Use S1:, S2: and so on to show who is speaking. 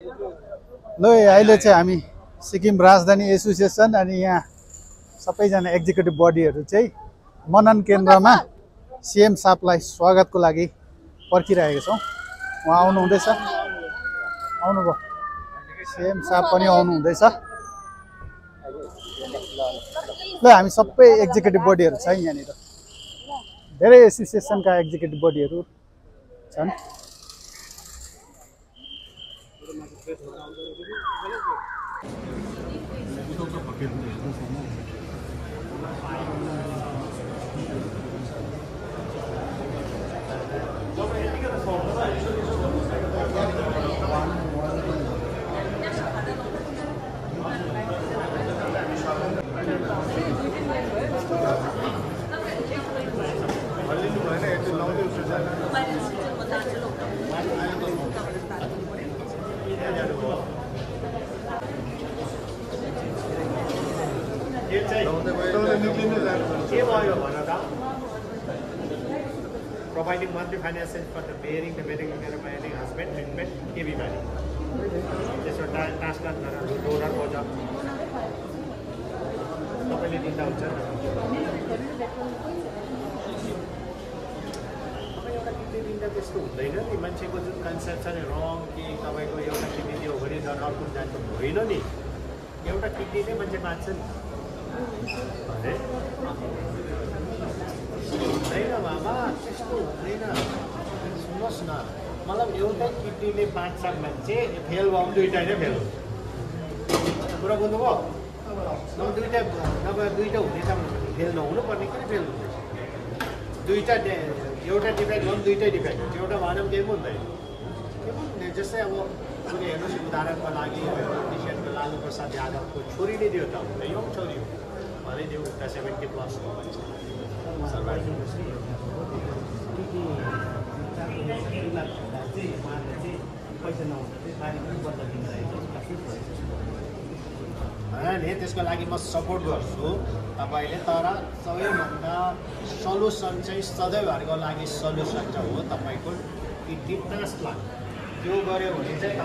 S1: ल अहिले चाहिँ हामी सिक्किम राजधानी एसोसिएसन अनि यहाँ सबैजना एक्जिक्युटिभ बडीहरू चाहिँ मनन केन्द्रमा सीएम साहबलाई स्वागतको लागि पर्खिरहेका छौँ। उहाँ आउनु हुँदैछ, आउनुभयो, सीएम साहब पनि आउनु हुँदैछ। ल हामी सबै एक्जिक्युटिभ बडीहरू छ यहाँनिर, धेरै एसोसिएसनका एक्जिक्युटिभ बडीहरू छन्।
S2: Providing monthly financial for the bearing, husband, treatment, everybody. This is task donor project. Company dinda हुन्छ दिँदा त्यस्तो हुँदैन नि। मान्छेको जुन कन्सेप्ट छ नि रङ कि तपाईको एउटा किडनी दियो भने झन् अर्को जान्छ होइन नि। एउटा किडनी नै मान्छे बाँच्छ नि अरे हुँदैन मामा, त्यस्तो हुँदैन। सुन्नुहोस् न, मतलब एउटै किडनीले बाँच्छ मान्छे, फेल भयो भने दुईटा नै फेल हुन्छ। कुरा बुझ्नुभयो? दुईटा नभए दुईटा हुने त फेल नहुनु पर्ने, किन फेल हुँदैछ? दुईटा एउटा डिफेक्ट भयो भने दुईटै डिफेक्ट हुन्छ, एउटा भएन भने केही पनि हुँदैन। के पनि जस्तै अब कुनै हेर्नुहोस् उदाहरणको लागि पोलिटिसियनको लालु प्रसाद यादवको छोरीले दियो त हुँदैन, यो छोरी हो भनिदियो उता 70+ हो नि। त्यसको लागि म सपोर्ट गर्छु तपाईँले, तर सबैभन्दा सल्युसन चाहिँ सधैँभरिको लागि सल्युसन चाहिँ हो तपाईँको किडनी ट्रान्सप्लान्ट। त्यो गऱ्यो भने चाहिँ